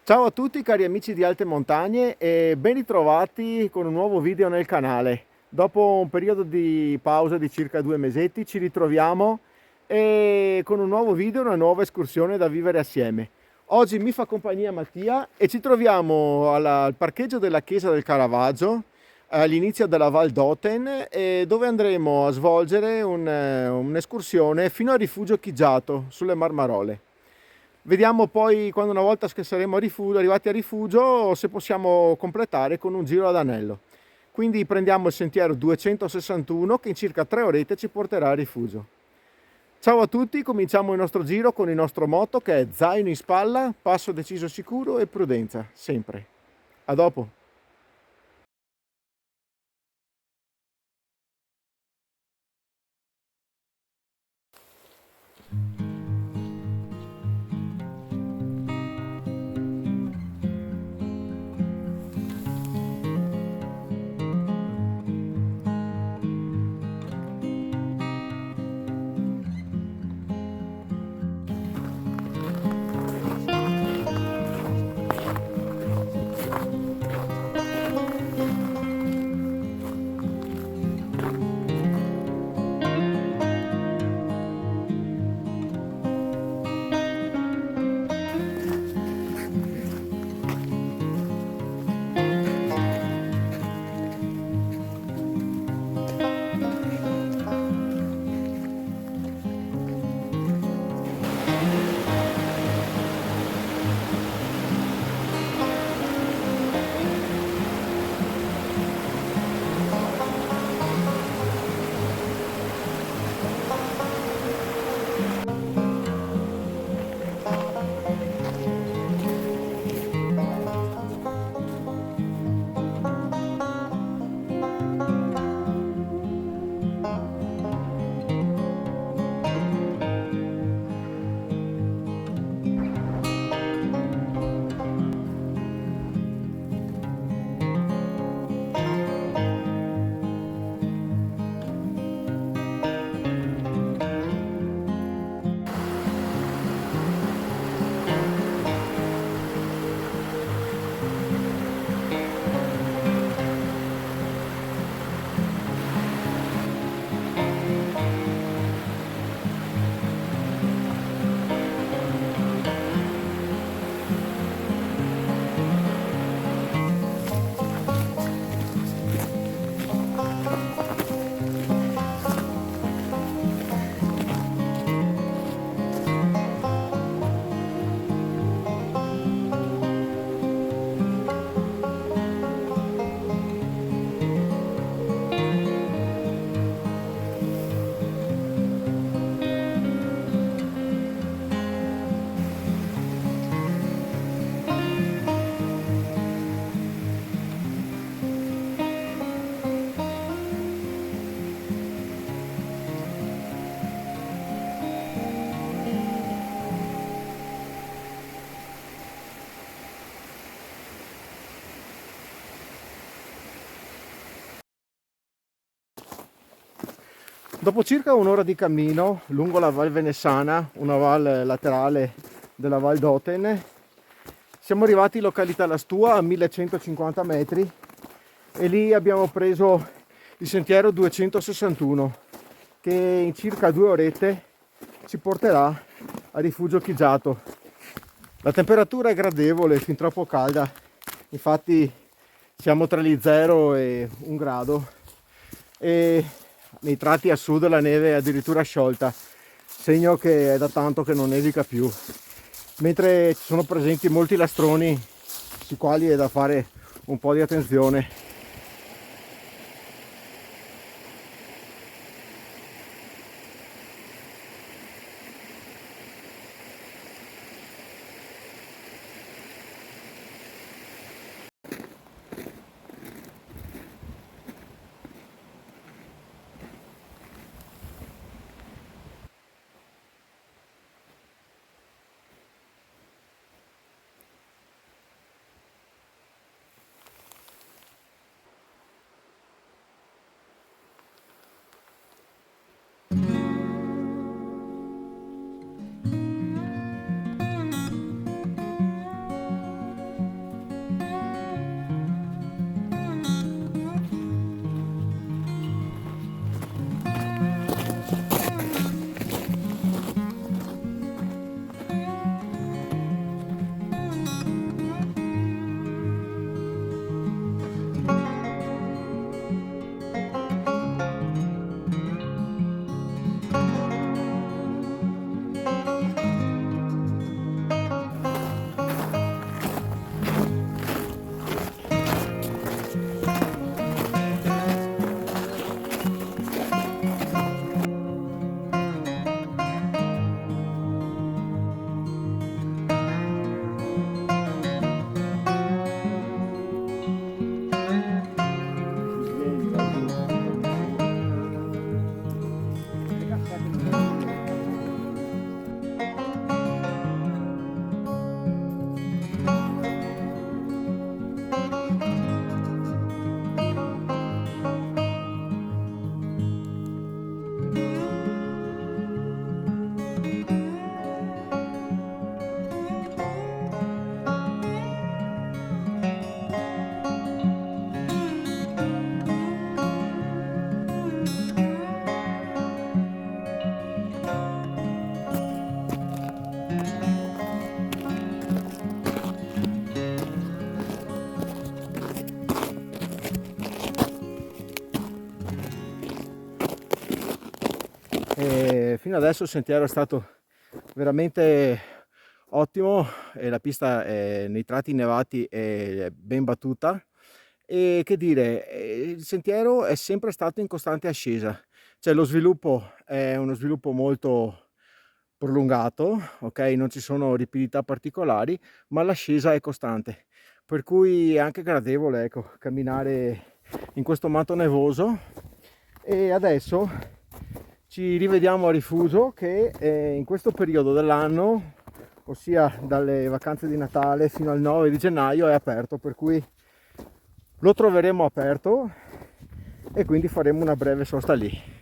Ciao a tutti cari amici di Alte Montagne e ben ritrovati con un nuovo video nel canale. Dopo un periodo di pausa di circa 2 mesetti ci ritroviamo e con un nuovo video, una nuova escursione da vivere assieme. Oggi mi fa compagnia Mattia e ci troviamo al parcheggio della chiesa del Caravaggio all'inizio della Val d'Oten, dove andremo a svolgere un'escursione fino a Rifugio Chiggiato sulle Marmarole. Vediamo poi quando una volta che saremo arrivati a rifugio se possiamo completare con un giro ad anello. Quindi prendiamo il sentiero 261 che in circa 3 orette ci porterà a rifugio. Ciao a tutti, cominciamo il nostro giro con il nostro motto che è zaino in spalla, passo deciso sicuro e prudenza, sempre. A dopo! Dopo circa un'ora di cammino lungo la Val Venessana, una val laterale della Val d'Oten, siamo arrivati in località La Stua a 1150 metri e lì abbiamo preso il sentiero 261 che in circa 2 orette ci porterà a Rifugio Chiggiato. La temperatura è gradevole, fin troppo calda, infatti siamo tra gli 0 e 1 grado e nei tratti a sud la neve è addirittura sciolta, segno che è da tanto che non nevica più, mentre ci sono presenti molti lastroni sui quali è da fare un po' di attenzione. fino adesso il sentiero è stato veramente ottimo e la pista nei tratti innevati è ben battuta. E che dire, il sentiero è sempre stato in costante ascesa, cioè lo sviluppo è uno sviluppo molto prolungato, ok? Non ci sono ripidità particolari, ma l'ascesa è costante, per cui è anche gradevole, ecco, camminare in questo manto nevoso. E adesso ci rivediamo a Rifugio che in questo periodo dell'anno, ossia dalle vacanze di Natale fino al 9 di gennaio, è aperto, per cui lo troveremo aperto e quindi faremo una breve sosta lì.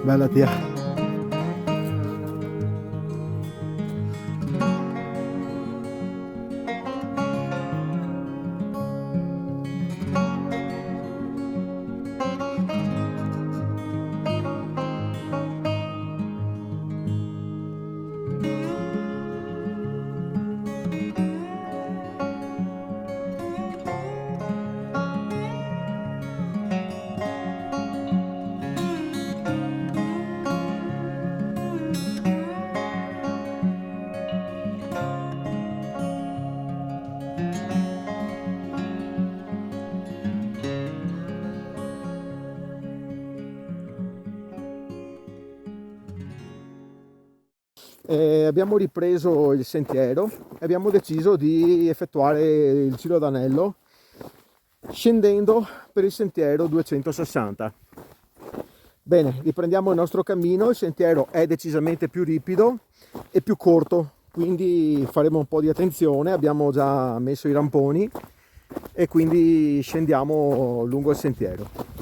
Bella tia. Abbiamo ripreso il sentiero e abbiamo deciso di effettuare il giro d'anello scendendo per il sentiero 260. Bene, riprendiamo il nostro cammino. Il sentiero è decisamente più ripido e più corto, quindi faremo un po' di attenzione. Abbiamo già messo i ramponi e quindi scendiamo lungo il sentiero.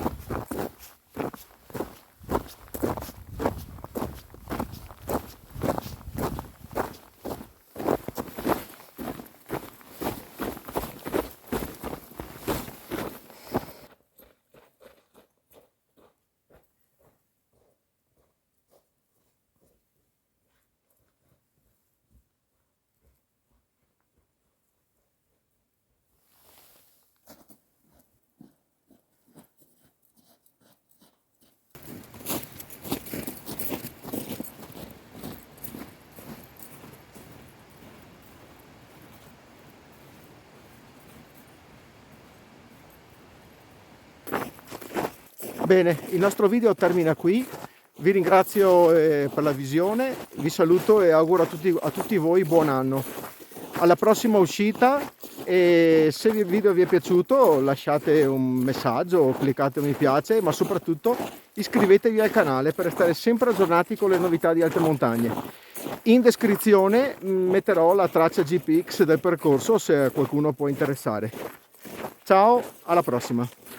Bene, il nostro video termina qui. Vi ringrazio per la visione, vi saluto e auguro a tutti voi buon anno. Alla prossima uscita, e se il video vi è piaciuto lasciate un messaggio, cliccate mi piace, ma soprattutto iscrivetevi al canale per restare sempre aggiornati con le novità di Alte Montagne. In descrizione metterò la traccia GPX del percorso se a qualcuno può interessare. Ciao, alla prossima!